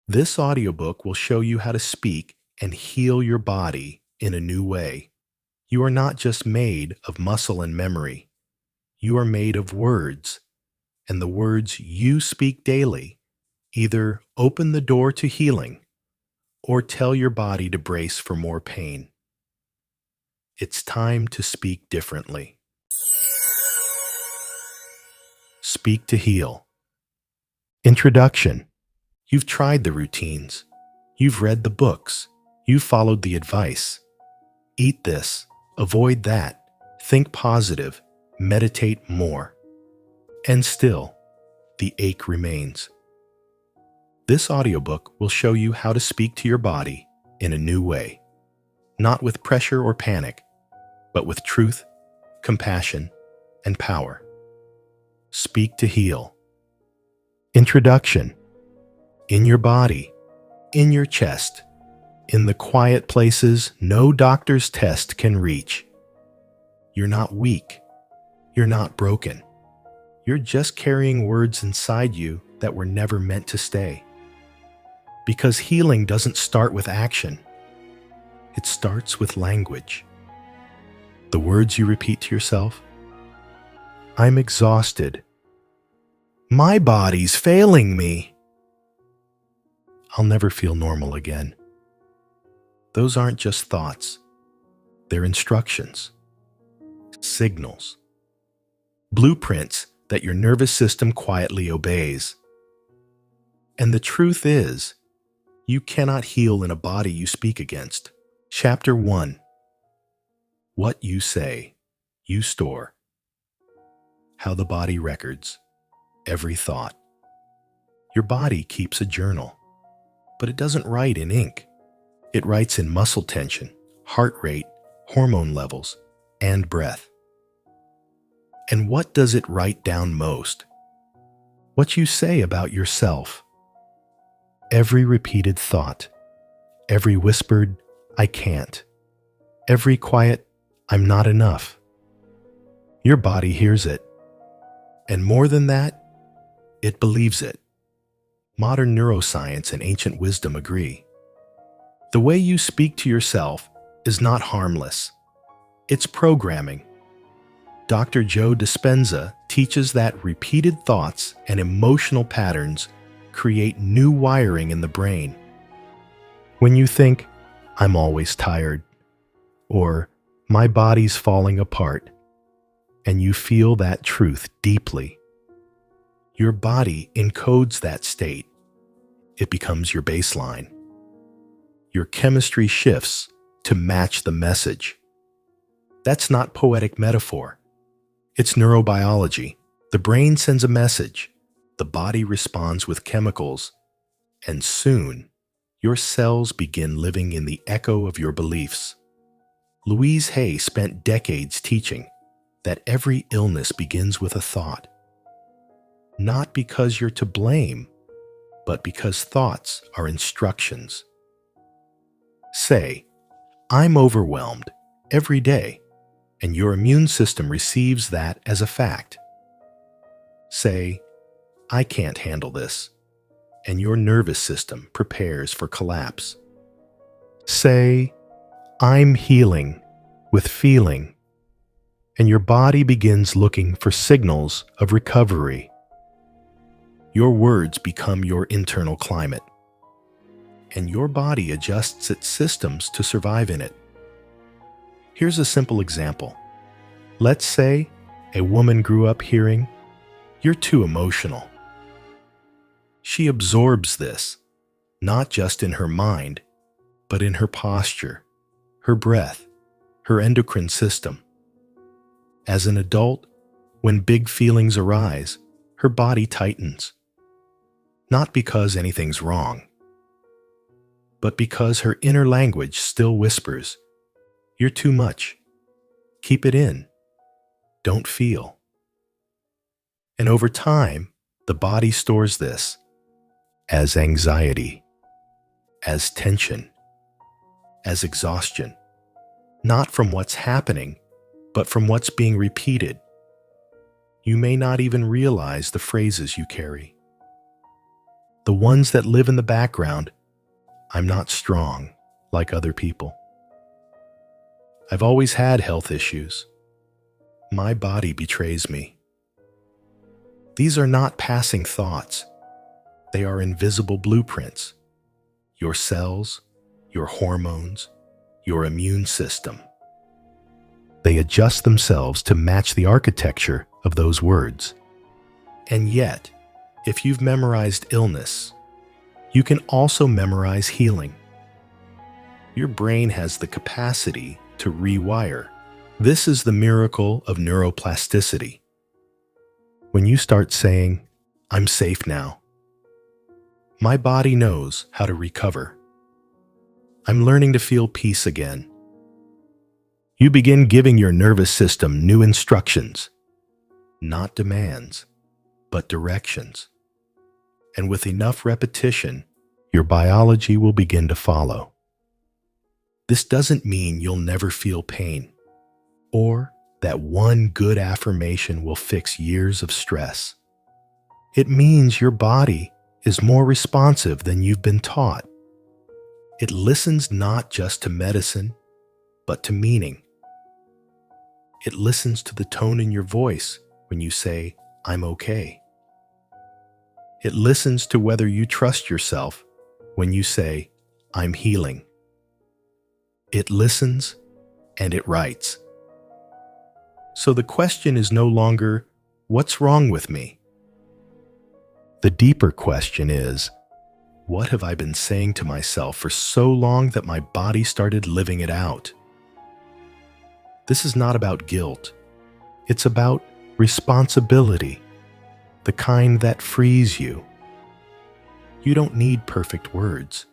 This audiobook will show you how to speak and heal your body in a new way. You are not just made of muscle and memory. You are made of words, and the words you speak daily either open the door to healing or tell your body to brace for more pain. It's time to speak differently. Speak to heal. Introduction. You've tried the routines. You've read the books. You've followed the advice. Eat this, avoid that, think positive, meditate more. And still, the ache remains. This audiobook will show you how to speak to your body in a new way, not with pressure or panic, but with truth, compassion, and power. Speak to heal. Introduction. In your body, in your chest, in the quiet places no doctor's test can reach. You're not weak. You're not broken. You're just carrying words inside you that were never meant to stay. Because healing doesn't start with action. It starts with language. The words you repeat to yourself. I'm exhausted. My body's failing me. I'll never feel normal again. Those aren't just thoughts. They're instructions, signals, blueprints that your nervous system quietly obeys. And the truth is, you cannot heal in a body you speak against. Chapter 1. What you say, you store. How the body records every thought. Your body keeps a journal, but it doesn't write in ink. It writes in muscle tension, heart rate, hormone levels, and breath. And what does it write down most? What you say about yourself. Every repeated thought, every whispered, I can't, every quiet, I'm not enough. Your body hears it. And more than that, it believes it. Modern neuroscience and ancient wisdom agree. The way you speak to yourself is not harmless. It's programming. Dr. Joe Dispenza teaches that repeated thoughts and emotional patterns create new wiring in the brain. When you think, I'm always tired, or my body's falling apart, and you feel that truth deeply, your body encodes that state. It becomes your baseline. Your chemistry shifts to match the message. That's not poetic metaphor. It's neurobiology. The brain sends a message. The body responds with chemicals. And soon, your cells begin living in the echo of your beliefs. Louise Hay spent decades teaching that every illness begins with a thought. Not because you're to blame, but because thoughts are instructions. Say, I'm overwhelmed every day, and your immune system receives that as a fact. Say, I can't handle this, and your nervous system prepares for collapse. Say, I'm healing with feeling, and your body begins looking for signals of recovery. Your words become your internal climate, and your body adjusts its systems to survive in it. Here's a simple example. Let's say a woman grew up hearing, "You're too emotional." She absorbs this, not just in her mind, but in her posture, her breath, her endocrine system. As an adult, when big feelings arise, her body tightens. Not because anything's wrong, but because her inner language still whispers, "You're too much. Keep it in. Don't feel." And over time, the body stores this as anxiety, as tension, as exhaustion, not from what's happening, but from what's being repeated. You may not even realize the phrases you carry. the ones that live in the background. I'm not strong like other people. I've always had health issues. My body betrays me. These are not passing thoughts. They are invisible blueprints. Your cells, your hormones, your immune system. They adjust themselves to match the architecture of those words. And yet, if you've memorized illness, you can also memorize healing. Your brain has the capacity to rewire. This is the miracle of neuroplasticity. When you start saying, "I'm safe now," my body knows how to recover. I'm learning to feel peace again. You begin giving your nervous system new instructions, not demands, but directions. And with enough repetition, your biology will begin to follow. This doesn't mean you'll never feel pain, or that one good affirmation will fix years of stress. It means your body is more responsive than you've been taught. It listens not just to medicine, but to meaning. It listens to the tone in your voice when you say, "I'm okay." It listens to whether you trust yourself when you say, "I'm healing." It listens and it writes. So the question is no longer, "What's wrong with me?" The deeper question is, what have I been saying to myself for so long that my body started living it out? This is not about guilt. It's about responsibility, the kind that frees you. You don't need perfect words.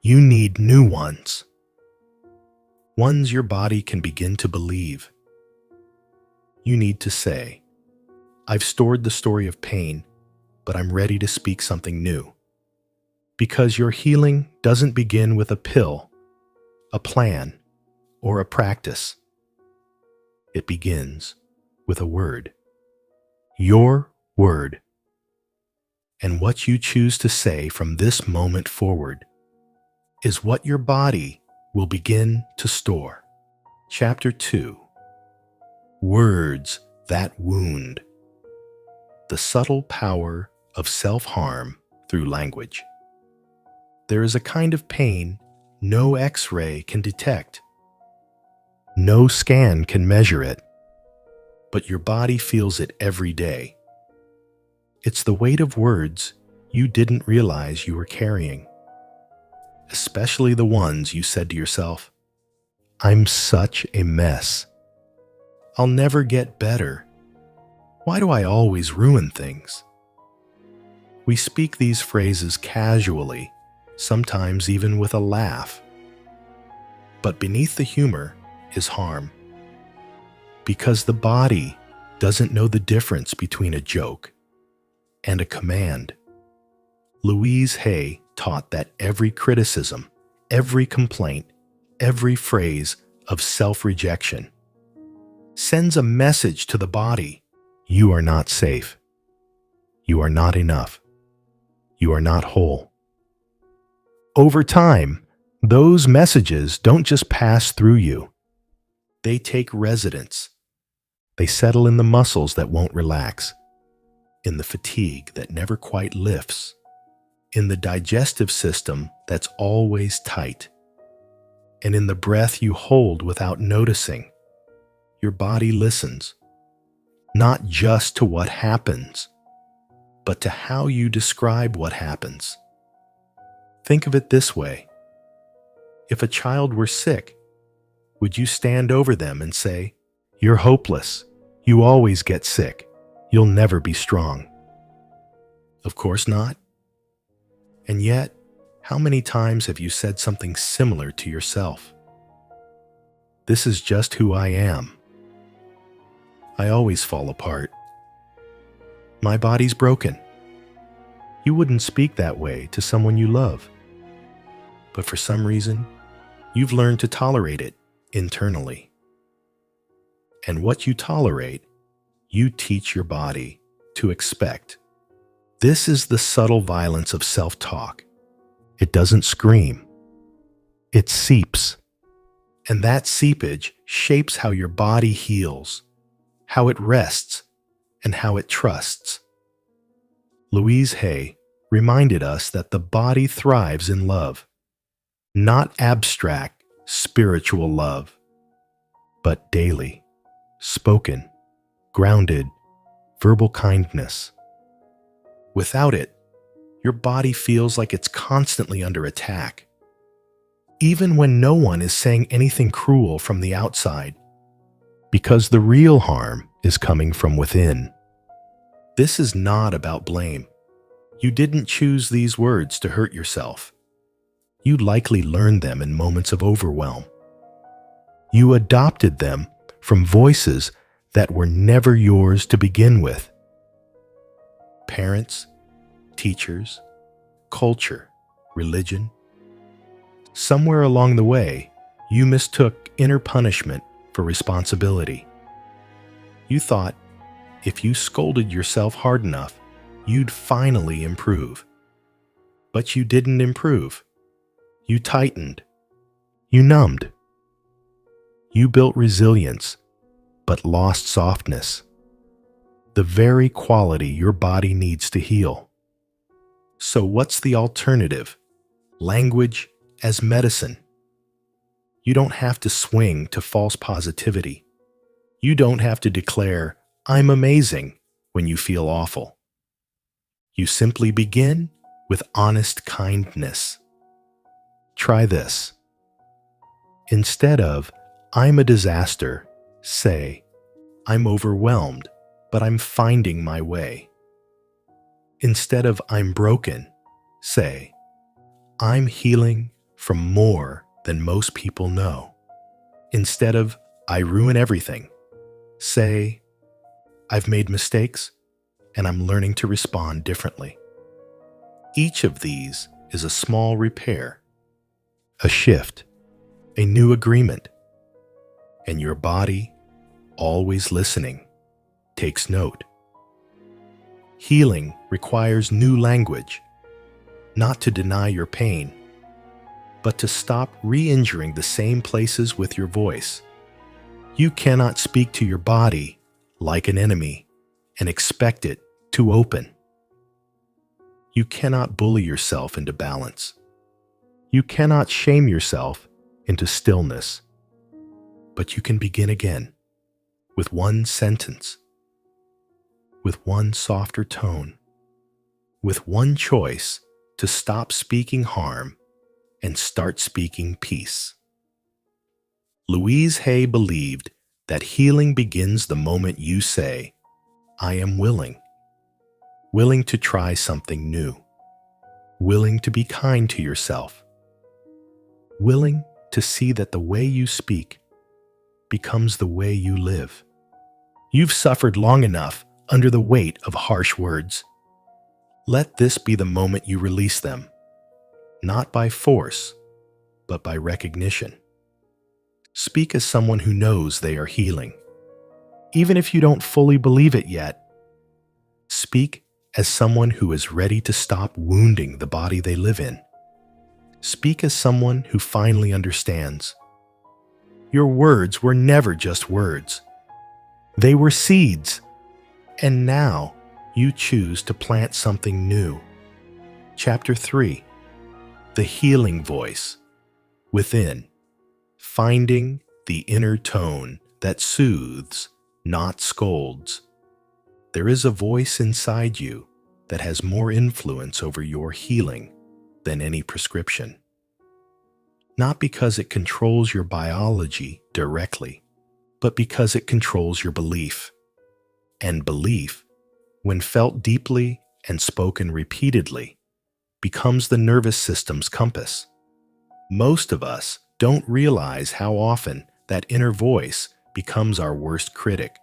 You need new ones. Ones your body can begin to believe. You need to say, "I've stored the story of pain, but I'm ready to speak something new." Because your healing doesn't begin with a pill, a plan, or a practice. It begins with a word. Your word. And what you choose to say from this moment forward is what your body will begin to store. Chapter 2. Words that wound. The subtle power of self-harm through language. There is a kind of pain no X-ray can detect. No scan can measure it, but your body feels it every day. It's the weight of words you didn't realize you were carrying, especially the ones you said to yourself, "I'm such a mess. I'll never get better. Why do I always ruin things?" We speak these phrases casually, sometimes even with a laugh. But beneath the humor is harm. Because the body doesn't know the difference between a joke and a command. Louise Hay taught that every criticism, every complaint, every phrase of self-rejection sends a message to the body. You are not safe. You are not enough. You are not whole. Over time, those messages don't just pass through you. They take residence. They settle in the muscles that won't relax, in the fatigue that never quite lifts, in the digestive system that's always tight, and in the breath you hold without noticing. Your body listens, not just to what happens, but to how you describe what happens. Think of it this way. If a child were sick, would you stand over them and say, "You're hopeless. You always get sick. You'll never be strong"? Of course not. And yet, how many times have you said something similar to yourself? This is just who I am. I always fall apart. My body's broken. You wouldn't speak that way to someone you love. But for some reason, you've learned to tolerate it internally. And what you tolerate, you teach your body to expect. This is the subtle violence of self-talk. It doesn't scream. It seeps. And that seepage shapes how your body heals, how it rests, and how it trusts. Louise Hay reminded us that the body thrives in love, not abstract, spiritual love, but daily, spoken, grounded, verbal kindness. Without it, your body feels like it's constantly under attack. Even when no one is saying anything cruel from the outside, because the real harm is coming from within. This is not about blame. You didn't choose these words to hurt yourself. You likely learned them in moments of overwhelm. You adopted them from voices that were never yours to begin with. Parents, teachers, culture, religion. Somewhere along the way, you mistook inner punishment for responsibility. You thought if you scolded yourself hard enough, you'd finally improve. But you didn't improve. You tightened. You numbed. You built resilience, but lost softness, the very quality your body needs to heal. So what's the alternative? Language as medicine. You don't have to swing to false positivity. You don't have to declare, "I'm amazing," when you feel awful. You simply begin with honest kindness. Try this. Instead of, "I'm a disaster," say, "I'm overwhelmed, but I'm finding my way." Instead of, "I'm broken," say, "I'm healing from more than most people know." Instead of, "I ruin everything," say, "I've made mistakes and I'm learning to respond differently." Each of these is a small repair, a shift, a new agreement, and your body, always listening, takes note. Healing requires new language, not to deny your pain, but to stop re-injuring the same places with your voice. You cannot speak to your body like an enemy and expect it to open. You cannot bully yourself into balance. You cannot shame yourself into stillness. But you can begin again with one sentence, with one softer tone, with one choice to stop speaking harm and start speaking peace. Louise Hay believed that healing begins the moment you say, "I am willing." Willing to try something new. Willing to be kind to yourself. Willing to see that the way you speak becomes the way you live. You've suffered long enough under the weight of harsh words. Let this be the moment you release them, not by force, but by recognition. Speak as someone who knows they are healing. Even if you don't fully believe it yet, speak as someone who is ready to stop wounding the body they live in. Speak as someone who finally understands. Your words were never just words. They were seeds. And now you choose to plant something new. Chapter 3. The Healing Voice. Within. Finding the inner tone that soothes, not scolds. There is a voice inside you that has more influence over your healing than any prescription. Not because it controls your biology directly, but because it controls your belief. And belief, when felt deeply and spoken repeatedly, becomes the nervous system's compass. Most of us don't realize how often that inner voice becomes our worst critic,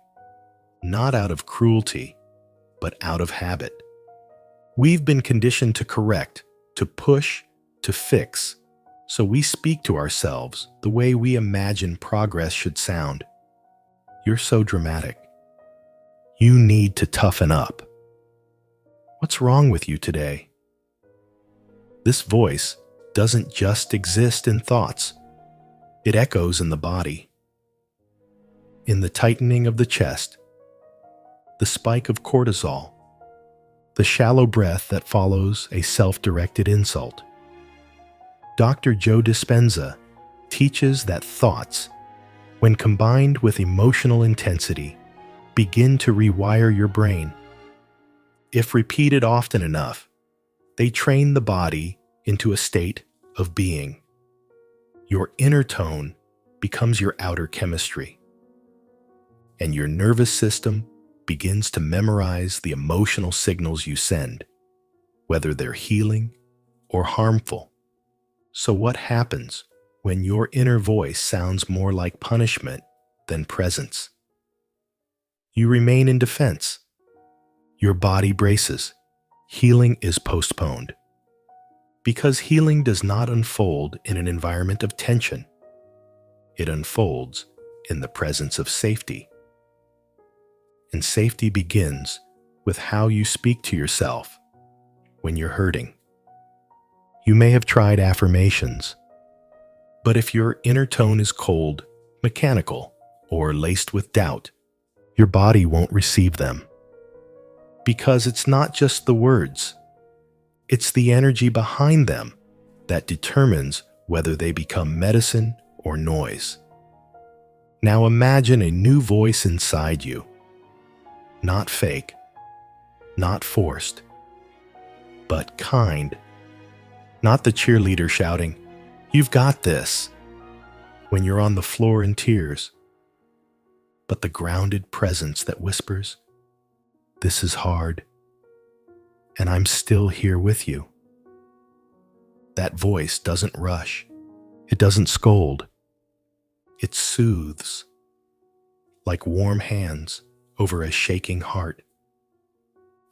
not out of cruelty, but out of habit. We've been conditioned to correct, to push, to fix, so we speak to ourselves the way we imagine progress should sound. "You're so dramatic. You need to toughen up." What's wrong with you today? This voice doesn't just exist in thoughts. It echoes in the body, in the tightening of the chest, the spike of cortisol, the shallow breath that follows a self-directed insult. Dr. Joe Dispenza teaches that thoughts, when combined with emotional intensity, begin to rewire your brain. If repeated often enough, they train the body into a state of being. Your inner tone becomes your outer chemistry, and your nervous system begins to memorize the emotional signals you send, whether they're healing or harmful. So what happens when your inner voice sounds more like punishment than presence? You remain in defense. Your body braces. Healing is postponed. Because healing does not unfold in an environment of tension. It unfolds in the presence of safety. And safety begins with how you speak to yourself when you're hurting. You may have tried affirmations, but if your inner tone is cold, mechanical, or laced with doubt, your body won't receive them. Because it's not just the words, it's the energy behind them that determines whether they become medicine or noise. Now imagine a new voice inside you. Not fake, not forced, but kind. Not the cheerleader shouting, "You've got this," when you're on the floor in tears, but the grounded presence that whispers, "This is hard, and I'm still here with you." That voice doesn't rush. It doesn't scold. It soothes, like warm hands over a shaking heart.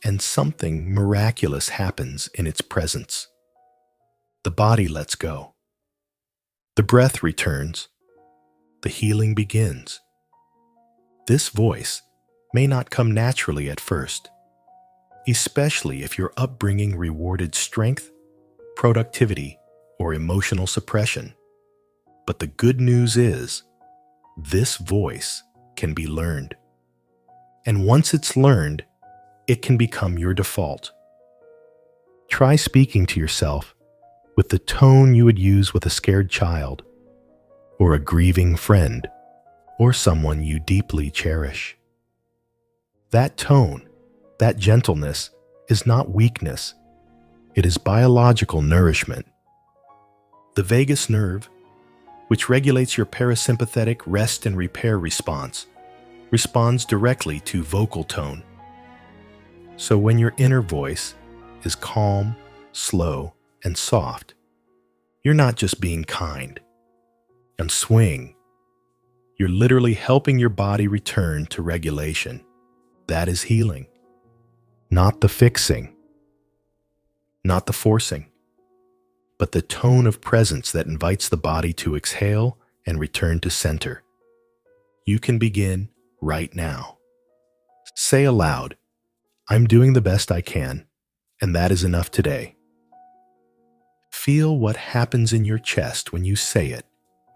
And something miraculous happens in its presence. The body lets go. The breath returns. The healing begins. This voice may not come naturally at first, especially if your upbringing rewarded strength, productivity, or emotional suppression. But the good news is, this voice can be learned. And once it's learned, it can become your default. Try speaking to yourself with the tone you would use with a scared child, or a grieving friend, or someone you deeply cherish. That tone, that gentleness, is not weakness. It is biological nourishment. The vagus nerve, which regulates your parasympathetic rest and repair response, responds directly to vocal tone. So when your inner voice is calm, slow, and soft, you're not just being kind and swing. You're literally helping your body return to regulation. That is healing. Not the fixing, not the forcing, but the tone of presence that invites the body to exhale and return to center. You can begin right now. Say aloud, "I'm doing the best I can, and that is enough today." Feel what happens in your chest when you say it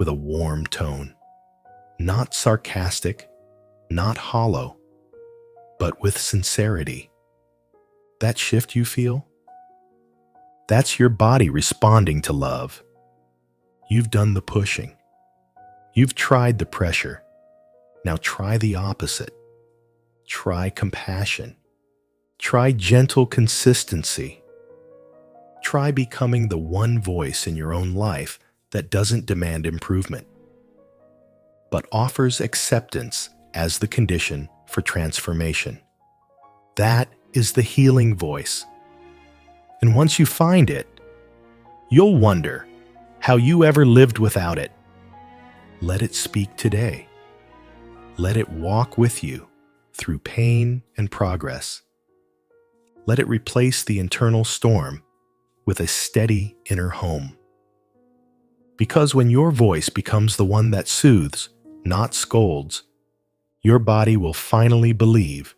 with a warm tone. Not sarcastic, not hollow, but with sincerity. That shift you feel? That's your body responding to love. You've done the pushing. You've tried the pressure. Now try the opposite. Try compassion. Try gentle consistency. Try becoming the one voice in your own life that doesn't demand improvement, but offers acceptance as the condition for transformation. That is the healing voice. And once you find it, you'll wonder how you ever lived without it. Let it speak today. Let it walk with you through pain and progress. Let it replace the internal storm with a steady inner home. Because when your voice becomes the one that soothes, not scolds, your body will finally believe,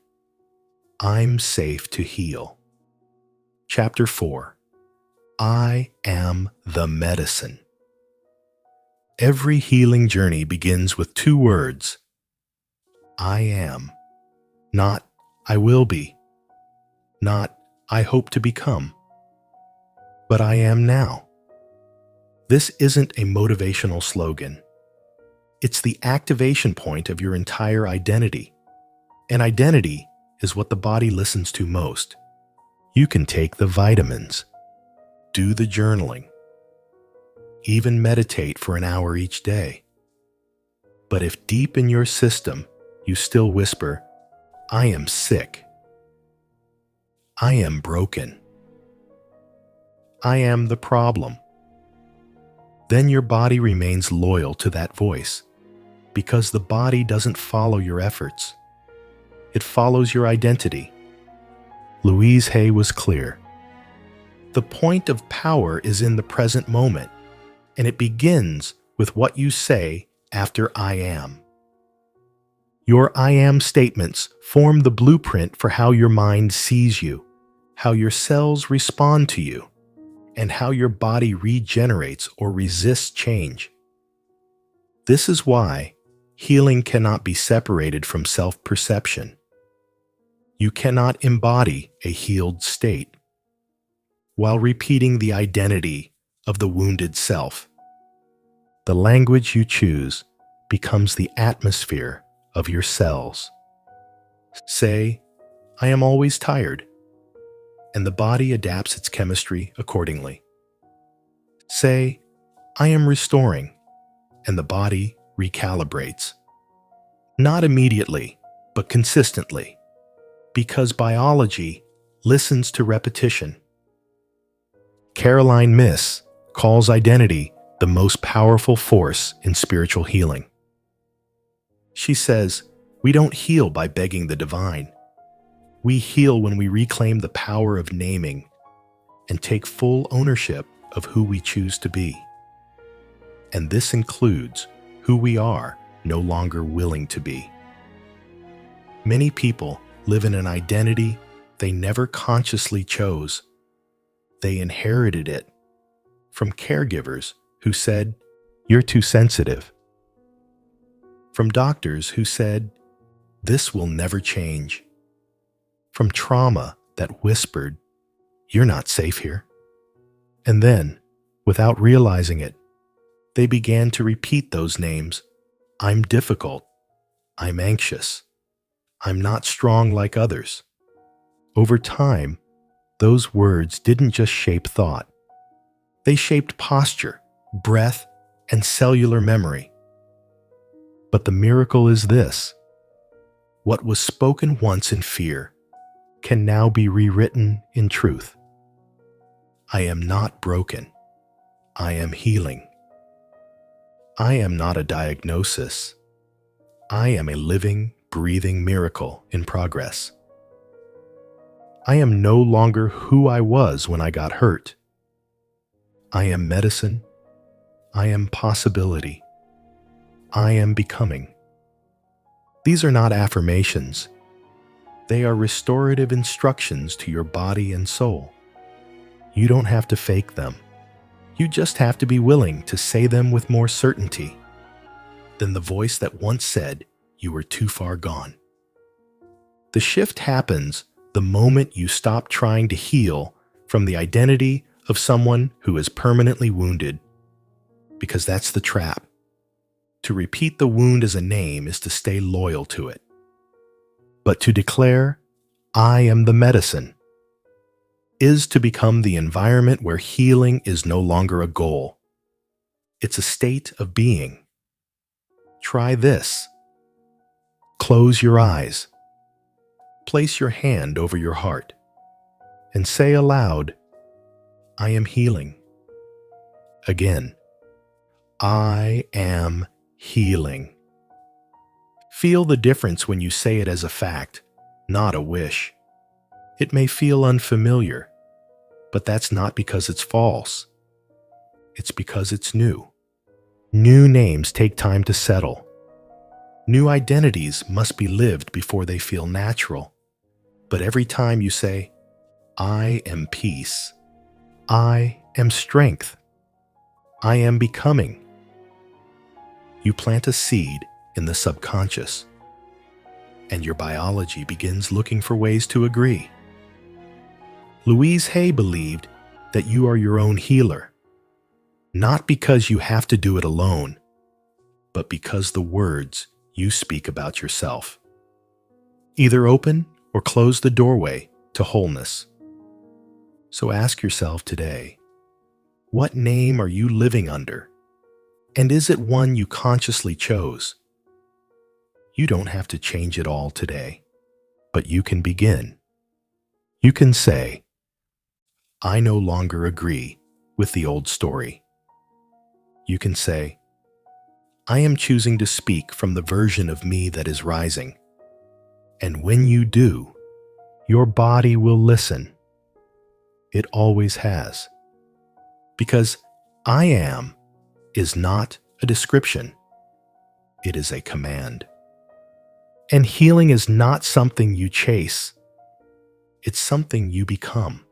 "I'm safe to heal." Chapter 4. I am the medicine. Every healing journey begins with two words. I am. Not I will be. Not I hope to become. But I am now. This isn't a motivational slogan. It's the activation point of your entire identity. And identity is what the body listens to most. You can take the vitamins, do the journaling, even meditate for an hour each day. But if deep in your system you still whisper, I am sick, I am broken, I am the problem, then your body remains loyal to that voice, because the body doesn't follow your efforts. It follows your identity. Louise Hay was clear. The point of power is in the present moment, and it begins with what you say after I am. Your I am statements form the blueprint for how your mind sees you, how your cells respond to you, and how your body regenerates or resists change. This is why healing cannot be separated from self-perception. You cannot embody a healed state while repeating the identity of the wounded self. The language you choose becomes the atmosphere of your cells. Say, I am always tired, and the body adapts its chemistry accordingly. Say, I am restoring, and the body recalibrates. Not immediately, but consistently, because biology listens to repetition. Caroline Myss calls identity the most powerful force in spiritual healing. She says, we don't heal by begging the divine. We heal when we reclaim the power of naming and take full ownership of who we choose to be. And this includes who we are no longer willing to be. Many people live in an identity they never consciously chose. They inherited it from caregivers who said, you're too sensitive. From doctors who said, this will never change. From trauma that whispered, you're not safe here. And then, without realizing it, they began to repeat those names. I'm difficult. I'm anxious. I'm not strong like others. Over time, those words didn't just shape thought. They shaped posture, breath, and cellular memory. But the miracle is this. What was spoken once in fear can now be rewritten in truth. I am not broken. I am healing. I am not a diagnosis. I am a living, breathing miracle in progress. I am no longer who I was when I got hurt. I am medicine. I am possibility. I am becoming. These are not affirmations. They are restorative instructions to your body and soul. You don't have to fake them. You just have to be willing to say them with more certainty than the voice that once said you were too far gone. The shift happens the moment you stop trying to heal from the identity of someone who is permanently wounded, because that's the trap. To repeat the wound as a name is to stay loyal to it. But to declare, I am the medicine, is to become the environment where healing is no longer a goal. It's a state of being. Try this. Close your eyes. Place your hand over your heart and say aloud, I am healing. Again, I am healing. Feel the difference when you say it as a fact, not a wish. It may feel unfamiliar, but that's not because it's false. It's because it's new. New names take time to settle. New identities must be lived before they feel natural. But every time you say, I am peace. I am strength. I am becoming. You plant a seed in the subconscious, and your biology begins looking for ways to agree. Louise Hay believed that you are your own healer, not because you have to do it alone, but because the words you speak about yourself either open or close the doorway to wholeness. So ask yourself today, what name are you living under? And is it one you consciously chose? You don't have to change it all today, but you can begin. You can say, I no longer agree with the old story. You can say, I am choosing to speak from the version of me that is rising. And when you do, your body will listen. It always has. Because I am is not a description. It is a command. And healing is not something you chase. It's something you become.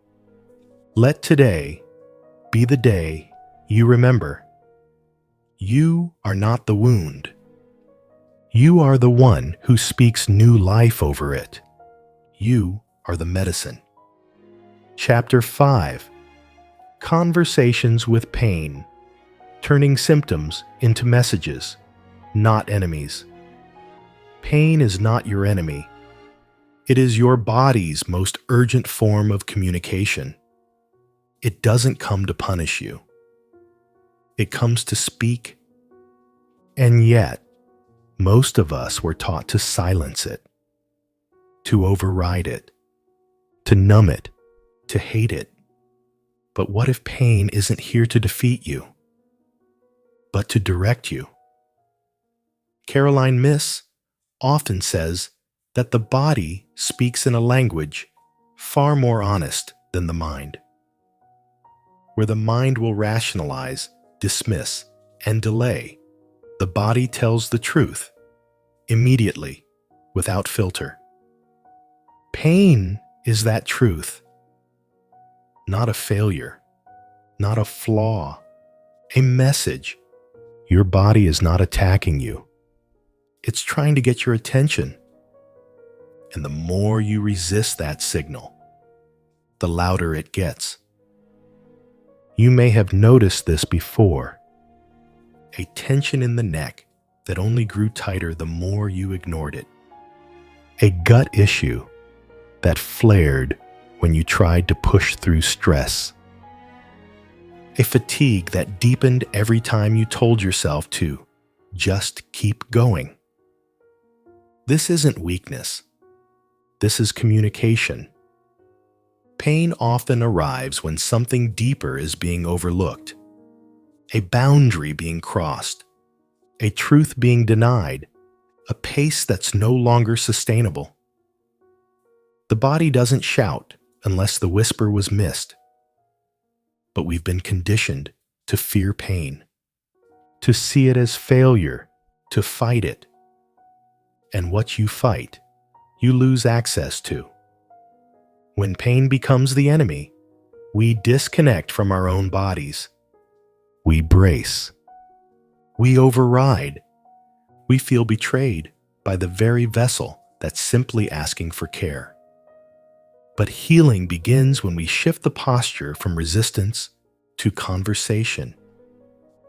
Let today be the day you remember. You are not the wound. You are the one who speaks new life over it. You are the medicine. Chapter 5. Conversations with pain. Turning symptoms into messages, not enemies. Pain is not your enemy. It is your body's most urgent form of communication. It doesn't come to punish you. It comes to speak. And yet, most of us were taught to silence it, to override it, to numb it, to hate it. But what if pain isn't here to defeat you, but to direct you? Caroline Myss often says that the body speaks in a language far more honest than the mind, where the mind will rationalize, dismiss, and delay. The body tells the truth, immediately, without filter. Pain is that truth, not a failure, not a flaw, a message. Your body is not attacking you. It's trying to get your attention. And the more you resist that signal, the louder it gets. You may have noticed this before. A tension in the neck that only grew tighter the more you ignored it. A gut issue that flared when you tried to push through stress. A fatigue that deepened every time you told yourself to just keep going. This isn't weakness. This is communication. Pain often arrives when something deeper is being overlooked. A boundary being crossed, a truth being denied, a pace that's no longer sustainable. The body doesn't shout unless the whisper was missed. But we've been conditioned to fear pain, to see it as failure, to fight it. And what you fight, you lose access to. When pain becomes the enemy, we disconnect from our own bodies. We brace. We override. We feel betrayed by the very vessel that's simply asking for care. But healing begins when we shift the posture from resistance to conversation.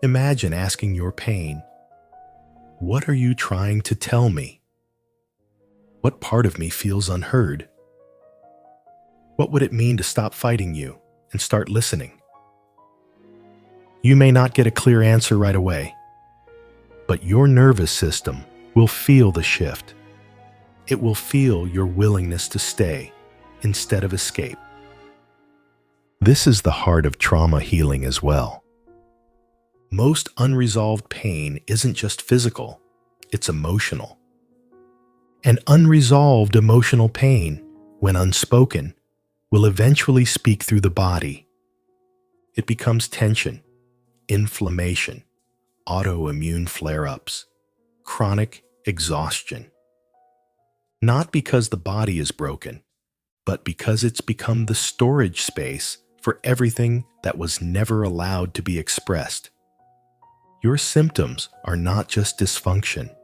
Imagine asking your pain, what are you trying to tell me? What part of me feels unheard? What would it mean to stop fighting you and start listening? You may not get a clear answer right away, but your nervous system will feel the shift. It will feel your willingness to stay instead of escape. This is the heart of trauma healing as well. Most unresolved pain isn't just physical, it's emotional. And unresolved emotional pain, when unspoken, will eventually speak through the body. It becomes tension, inflammation, autoimmune flare-ups, chronic exhaustion. Not because the body is broken, but because it's become the storage space for everything that was never allowed to be expressed. Your symptoms are not just dysfunction.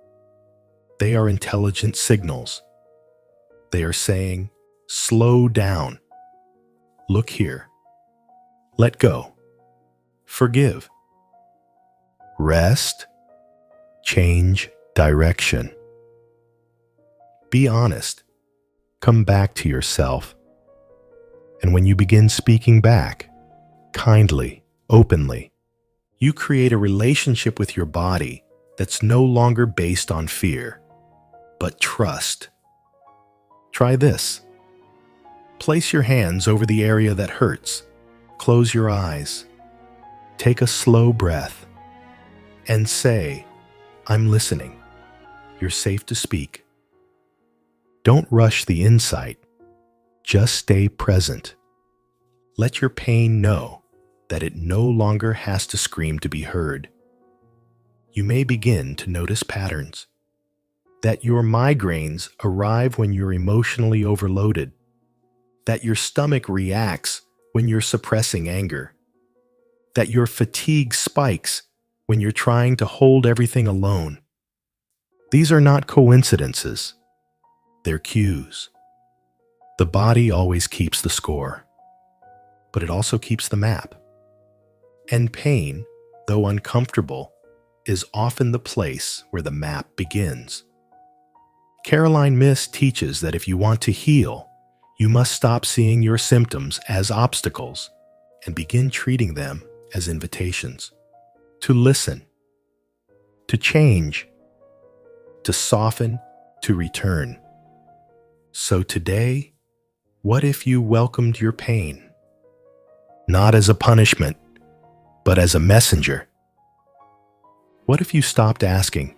They are intelligent signals. They are saying, slow down. Look here. Let go. Forgive. Rest. Change direction. Be honest. Come back to yourself. And when you begin speaking back, kindly, openly, you create a relationship with your body that's no longer based on fear, but trust. Try this. Place your hands over the area that hurts. Close your eyes. Take a slow breath and say, I'm listening. You're safe to speak. Don't rush the insight. Just stay present. Let your pain know that it no longer has to scream to be heard. You may begin to notice patterns. That your migraines arrive when you're emotionally overloaded. That your stomach reacts when you're suppressing anger. That your fatigue spikes when you're trying to hold everything alone. These are not coincidences. They're cues. The body always keeps the score, but it also keeps the map. And pain, though uncomfortable, is often the place where the map begins. Caroline Myss teaches that if you want to heal, you must stop seeing your symptoms as obstacles and begin treating them as invitations. To listen, to change, to soften, to return. So today, what if you welcomed your pain? Not as a punishment, but as a messenger. What if you stopped asking,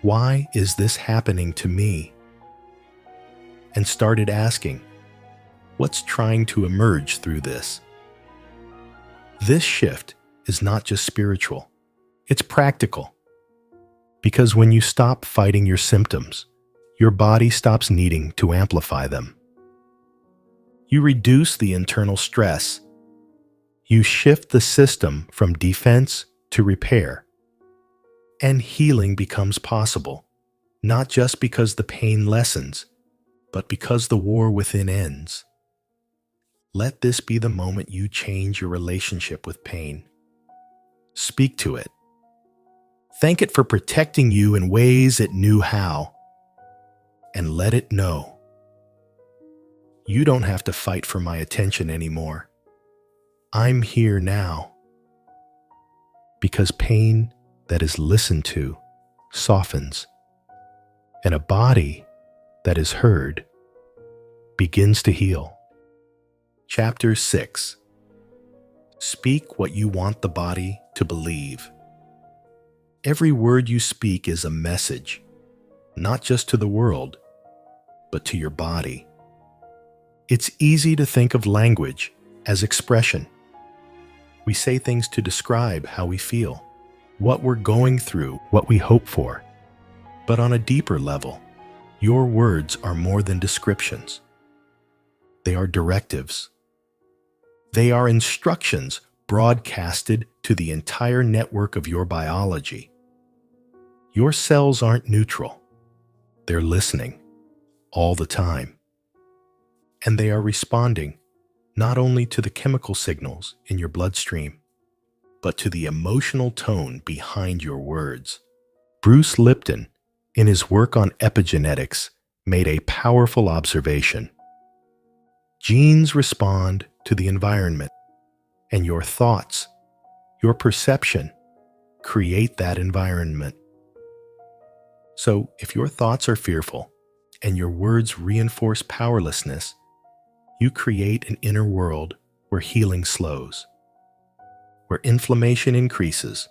why is this happening to me? And started asking, what's trying to emerge through this? This shift is not just spiritual, it's practical. Because when you stop fighting your symptoms, your body stops needing to amplify them. You reduce the internal stress. You shift the system from defense to repair. And healing becomes possible, not just because the pain lessens, but because the war within ends. Let this be the moment you change your relationship with pain. Speak to it. Thank it for protecting you in ways it knew how. And let it know. You don't have to fight for my attention anymore. I'm here now. Because pain that is listened to softens, and a body that is heard begins to heal. Chapter 6. Speak what you want the body to believe. Every word you speak is a message, not just to the world, but to your body. It's easy to think of language as expression. We say things to describe how we feel, what we're going through, what we hope for. But on a deeper level, your words are more than descriptions. They are directives. They are instructions broadcasted to the entire network of your biology. Your cells aren't neutral. They're listening all the time. And they are responding not only to the chemical signals in your bloodstream, but to the emotional tone behind your words. Bruce Lipton, in his work on epigenetics, made a powerful observation. Genes respond to the environment, and your thoughts, your perception, create that environment. So if your thoughts are fearful and your words reinforce powerlessness, you create an inner world where healing slows, where inflammation increases,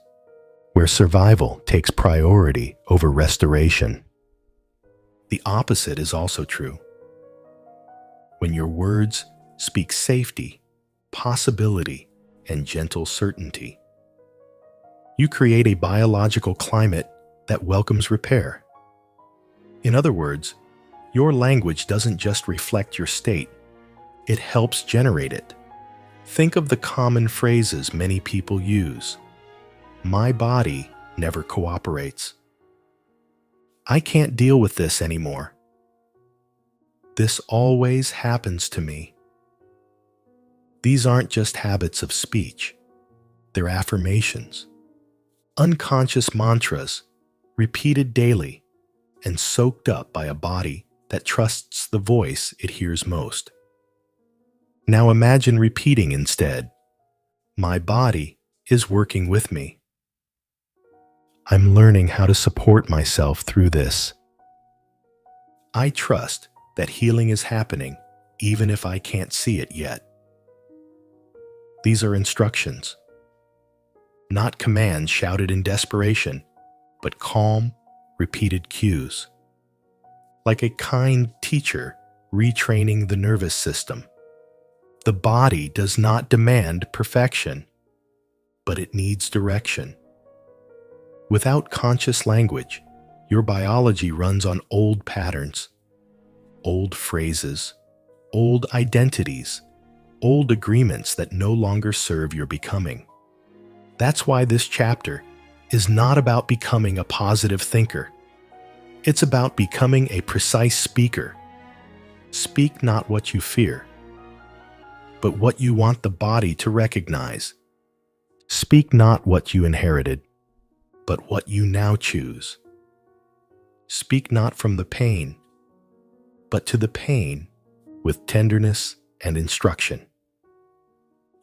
where survival takes priority over restoration. The opposite is also true. When your words speak safety, possibility, and gentle certainty, you create a biological climate that welcomes repair. In other words, your language doesn't just reflect your state, It helps generate it. Think of the common phrases many people use. My body never cooperates. I can't deal with this anymore. This always happens to me. These aren't just habits of speech. They're affirmations, unconscious mantras, repeated daily and soaked up by a body that trusts the voice it hears most. Now imagine repeating instead, my body is working with me. I'm learning how to support myself through this. I trust that healing is happening even if I can't see it yet. These are instructions, not commands shouted in desperation, but calm, repeated cues. Like a kind teacher retraining the nervous system. The body does not demand perfection, but it needs direction. Without conscious language, your biology runs on old patterns, old phrases, old identities, old agreements that no longer serve your becoming. That's why this chapter is not about becoming a positive thinker. It's about becoming a precise speaker. Speak not what you fear, but what you want the body to recognize. Speak not what you inherited, but what you now choose. Speak not from the pain, but to the pain with tenderness and instruction.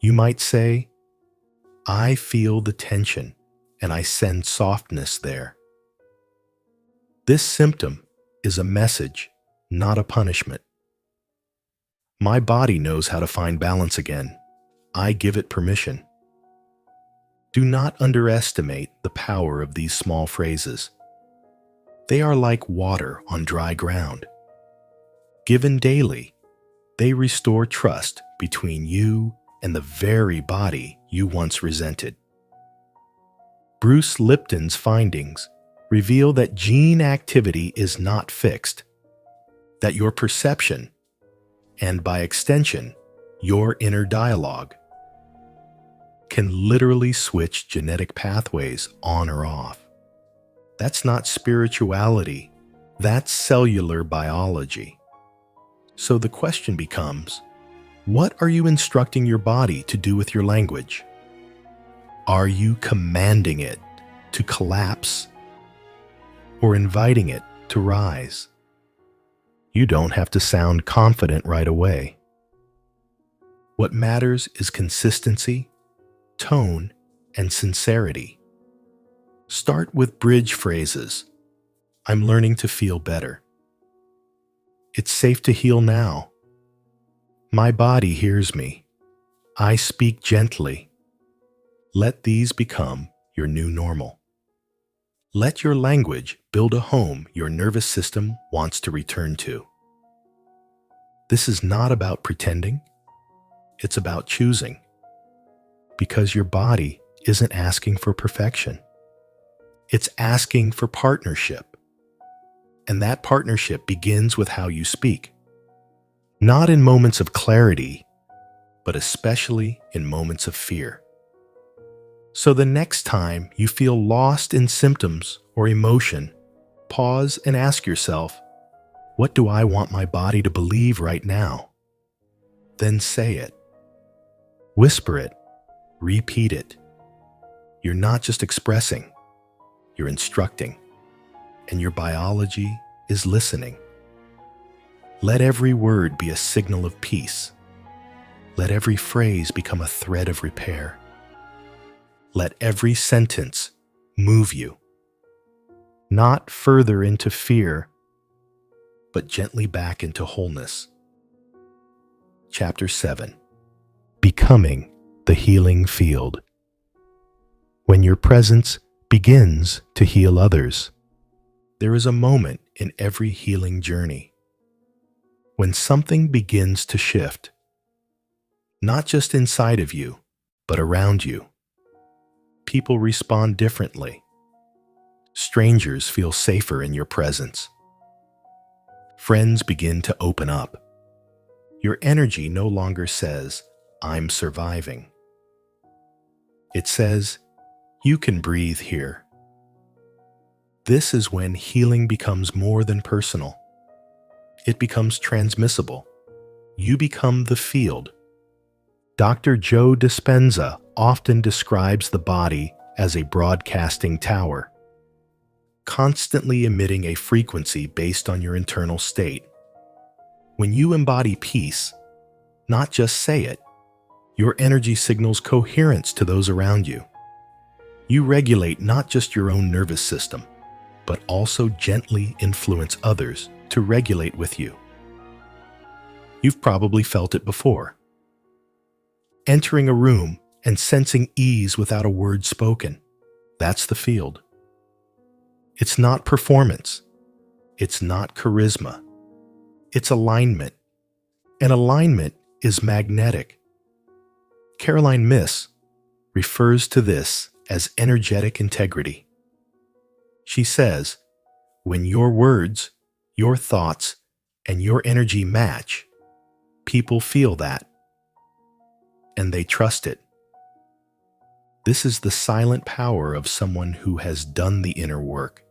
You might say, I feel the tension and I send softness there. This symptom is a message, not a punishment. My body knows how to find balance again. I give it permission. Do not underestimate the power of these small phrases. They are like water on dry ground. Given daily, they restore trust between you and the very body you once resented. Bruce Lipton's findings reveal that gene activity is not fixed, that your perception, and by extension, your inner dialogue, can literally switch genetic pathways on or off. That's not spirituality, that's cellular biology. So the question becomes, what are you instructing your body to do with your language? Are you commanding it to collapse or inviting it to rise? You don't have to sound confident right away. What matters is consistency, tone, and sincerity. Start with bridge phrases. I'm learning to feel better. It's safe to heal now. My body hears me. I speak gently. Let these become your new normal. Let your language build a home your nervous system wants to return to. This is not about pretending. It's about choosing. Because your body isn't asking for perfection. It's asking for partnership. And that partnership begins with how you speak. Not in moments of clarity, but especially in moments of fear. So the next time you feel lost in symptoms or emotion, pause and ask yourself, what do I want my body to believe right now? Then say it. Whisper it. Repeat it. You're not just expressing, you're instructing, and your biology is listening. Let every word be a signal of peace. Let every phrase become a thread of repair. Let every sentence move you, not further into fear, but gently back into wholeness. Chapter 7. Becoming the healing field. When your presence begins to heal others, there is a moment in every healing journey when something begins to shift, not just inside of you, but around you. People respond differently. Strangers feel safer in your presence. Friends begin to open up. Your energy no longer says, "I'm surviving." It says, "You can breathe here." This is when healing becomes more than personal. It becomes transmissible. You become the field. Dr. Joe Dispenza often describes the body as a broadcasting tower, constantly emitting a frequency based on your internal state. When you embody peace, not just say it, your energy signals coherence to those around you. You regulate not just your own nervous system, but also gently influence others to regulate with you. You've probably felt it before. Entering a room and sensing ease without a word spoken. That's the field. It's not performance. It's not charisma. It's alignment. And alignment is magnetic. Caroline Myss refers to this as energetic integrity. She says, when your words, your thoughts, and your energy match, people feel that, and they trust it. This is the silent power of someone who has done the inner work,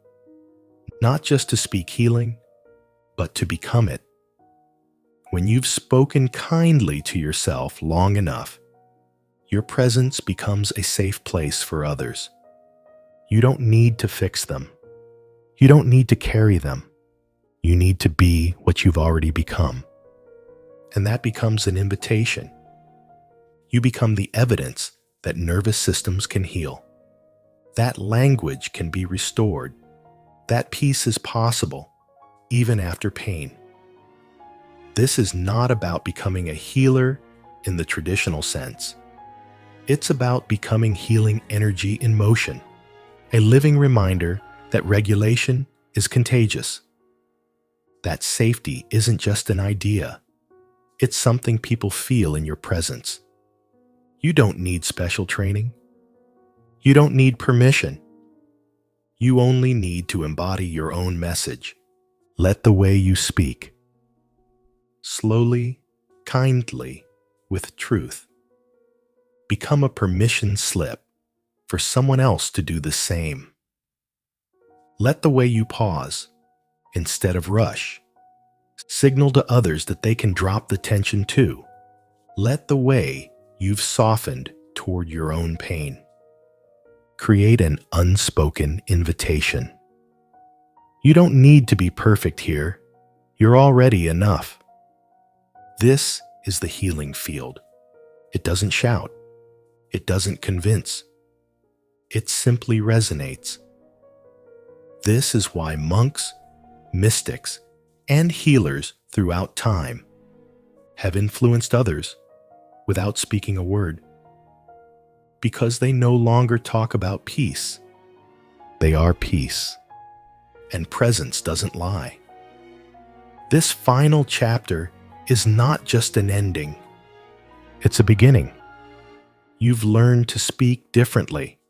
not just to speak healing, but to become it. When you've spoken kindly to yourself long enough, your presence becomes a safe place for others. You don't need to fix them. You don't need to carry them. You need to be what you've already become. And that becomes an invitation. You become the evidence that nervous systems can heal. That language can be restored. That peace is possible, even after pain. This is not about becoming a healer in the traditional sense. It's about becoming healing energy in motion, a living reminder that regulation is contagious. That safety isn't just an idea. It's something people feel in your presence. You don't need special training. You don't need permission. You only need to embody your own message. Let the way you speak. Slowly, kindly, with truth. Become a permission slip for someone else to do the same. Let the way you pause, instead of rush. Signal to others that they can drop the tension too. Let the way you've softened toward your own pain. Create an unspoken invitation. You don't need to be perfect here. You're already enough. This is the healing field. It doesn't shout. It doesn't convince. It simply resonates. This is why monks, mystics, and healers throughout time have influenced others without speaking a word. Because they no longer talk about peace. They are peace. And presence doesn't lie. This final chapter is not just an ending. It's a beginning. You've learned to speak differently,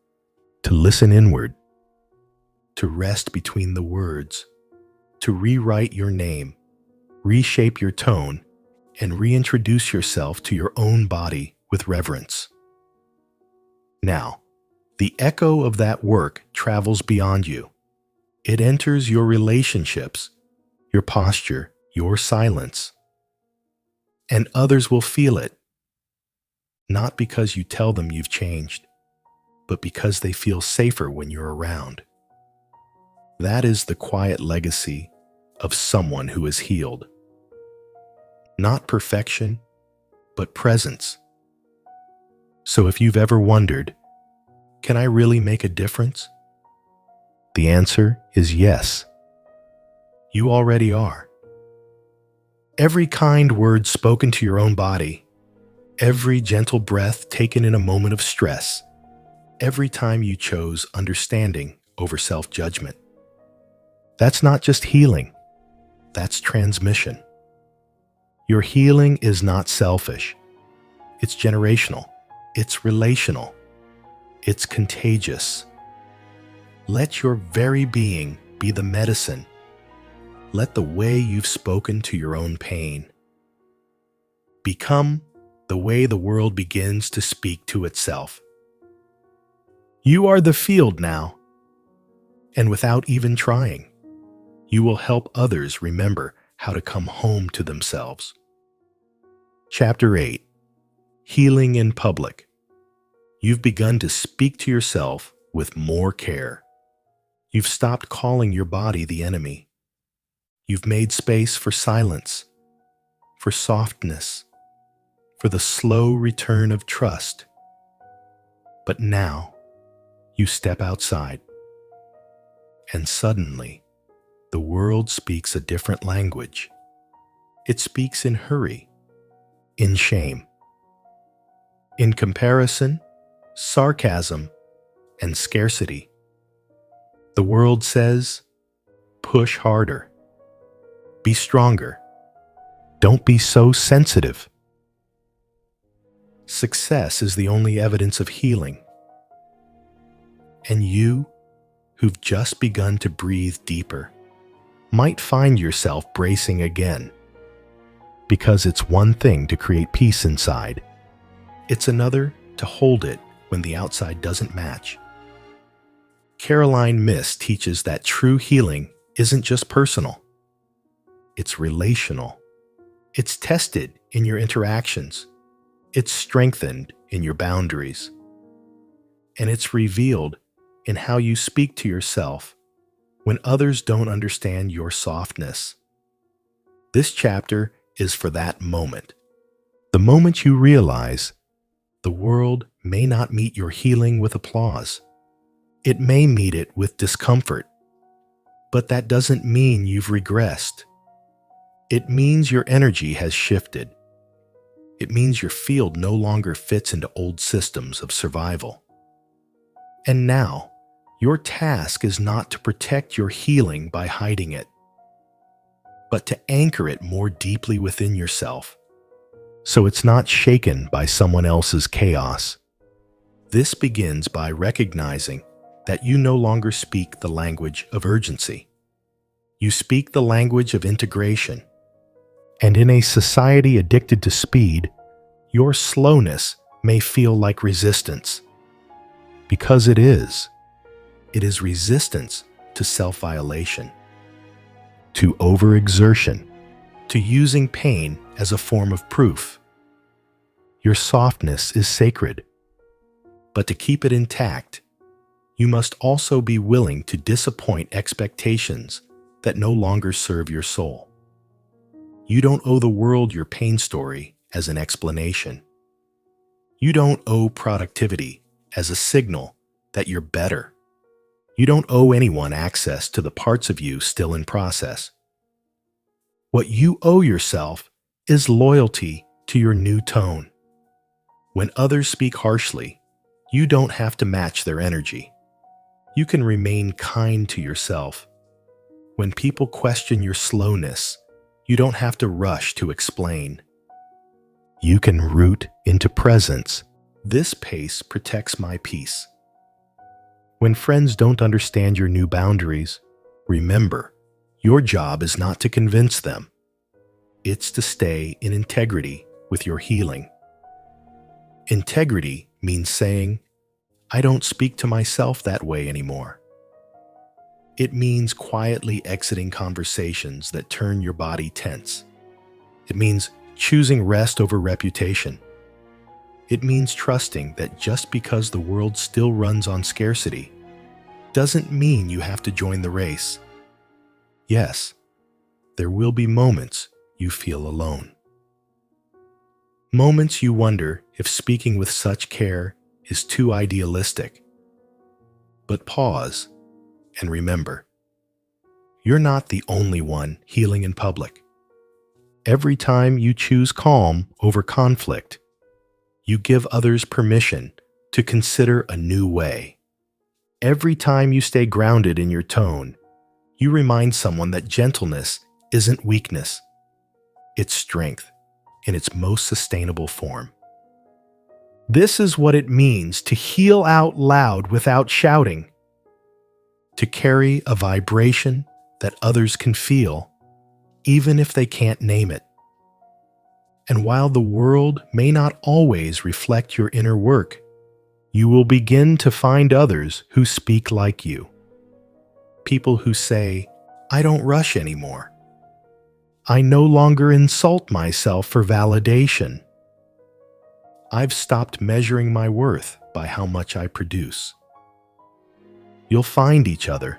to listen inward, to rest between the words, to rewrite your name, reshape your tone, and reintroduce yourself to your own body with reverence. Now, the echo of that work travels beyond you. It enters your relationships, your posture, your silence. And others will feel it, not because you tell them you've changed, but because they feel safer when you're around. That is the quiet legacy of someone who is healed. Not perfection, but presence. So if you've ever wondered, can I really make a difference? The answer is yes. You already are. Every kind word spoken to your own body, every gentle breath taken in a moment of stress, every time you chose understanding over self-judgment. That's not just healing, that's transmission. Your healing is not selfish. It's generational. It's relational. It's contagious. Let your very being be the medicine. Let the way you've spoken to your own pain Become the way the world begins to speak to itself. You are the field now, and without even trying, you will help others remember how to come home to themselves. Chapter 8. Healing in Public. You've begun to speak to yourself with more care. You've stopped calling your body the enemy. You've made space for silence, for softness, for the slow return of trust. But now, you step outside, and suddenly, the world speaks a different language. It speaks in hurry, in shame, in comparison, sarcasm, and scarcity. The world says, push harder, be stronger, don't be so sensitive. Success is the only evidence of healing. And you, who've just begun to breathe deeper, might find yourself bracing again. Because it's one thing to create peace inside. It's another to hold it when the outside doesn't match. Caroline Myss teaches that true healing isn't just personal. It's relational. It's tested in your interactions. It's strengthened in your boundaries. And it's revealed in how you speak to yourself when others don't understand your softness. This chapter is for that moment. The moment you realize the world may not meet your healing with applause. It may meet it with discomfort. But that doesn't mean you've regressed. It means your energy has shifted. It means your field no longer fits into old systems of survival. And now, your task is not to protect your healing by hiding it, but to anchor it more deeply within yourself, so it's not shaken by someone else's chaos. This begins by recognizing that you no longer speak the language of urgency. You speak the language of integration. And in a society addicted to speed, your slowness may feel like resistance. Because it is. It is resistance to self-violation, to overexertion, to using pain as a form of proof. Your softness is sacred, but to keep it intact, you must also be willing to disappoint expectations that no longer serve your soul. You don't owe the world your pain story as an explanation. You don't owe productivity as a signal that you're better. You don't owe anyone access to the parts of you still in process. What you owe yourself is loyalty to your new tone. When others speak harshly, you don't have to match their energy. You can remain kind to yourself. When people question your slowness, you don't have to rush to explain. You can root into presence. This pace protects my peace. When friends don't understand your new boundaries, remember, your job is not to convince them. It's to stay in integrity with your healing. Integrity means saying, I don't speak to myself that way anymore. It means quietly exiting conversations that turn your body tense. It means choosing rest over reputation. It means trusting that just because the world still runs on scarcity doesn't mean you have to join the race. Yes, there will be moments you feel alone. Moments you wonder if speaking with such care is too idealistic. But pause and remember, you're not the only one healing in public. Every time you choose calm over conflict, you give others permission to consider a new way. Every time you stay grounded in your tone, you remind someone that gentleness isn't weakness. It's strength in its most sustainable form. This is what it means to heal out loud without shouting, to carry a vibration that others can feel, even if they can't name it. And while the world may not always reflect your inner work, you will begin to find others who speak like you. People who say, "I don't rush anymore. I no longer insult myself for validation. I've stopped measuring my worth by how much I produce." You'll find each other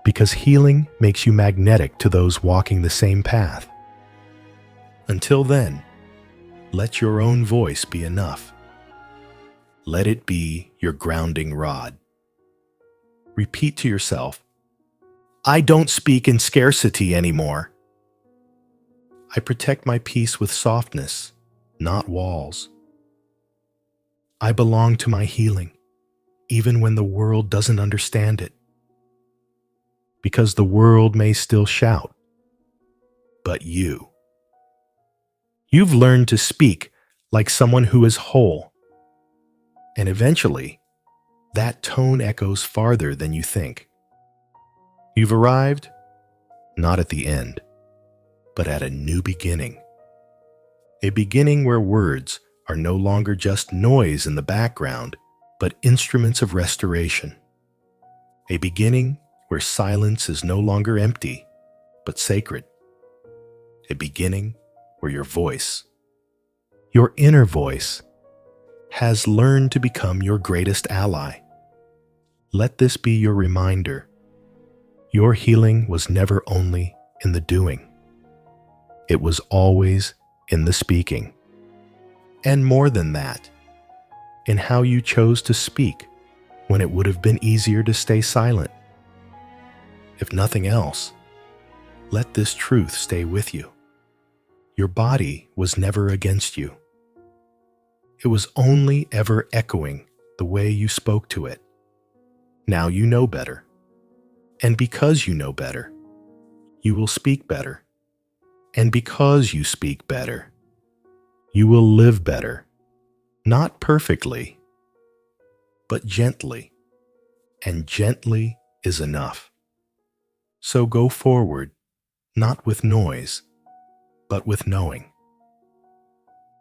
because healing makes you magnetic to those walking the same path. Until then, let your own voice be enough. Let it be your grounding rod. Repeat to yourself, "I don't speak in scarcity anymore. I protect my peace with softness, not walls. I belong to my healing, even when the world doesn't understand it. Because the world may still shout, but you've learned to speak like someone who is whole. And eventually, that tone echoes farther than you think. You've arrived, not at the end, but at a new beginning. A beginning where words are no longer just noise in the background, but instruments of restoration. A beginning where silence is no longer empty, but sacred. A beginning where your voice, your inner voice, has learned to become your greatest ally. Let this be your reminder. Your healing was never only in the doing. It was always in the speaking. And more than that, in how you chose to speak when it would have been easier to stay silent. If nothing else, let this truth stay with you. Your body was never against you. It was only ever echoing the way you spoke to it. Now you know better. And because you know better, you will speak better. And because you speak better, you will live better. Not perfectly, but gently. And gently is enough. So go forward, not with noise, but with knowing.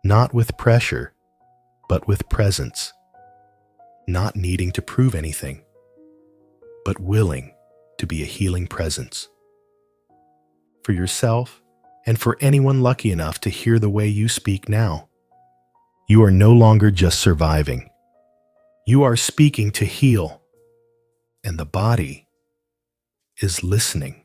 Not with pressure, but with presence. Not needing to prove anything, but willing to be a healing presence. For yourself and for anyone lucky enough to hear the way you speak now, you are no longer just surviving. You are speaking to heal, and the body is listening.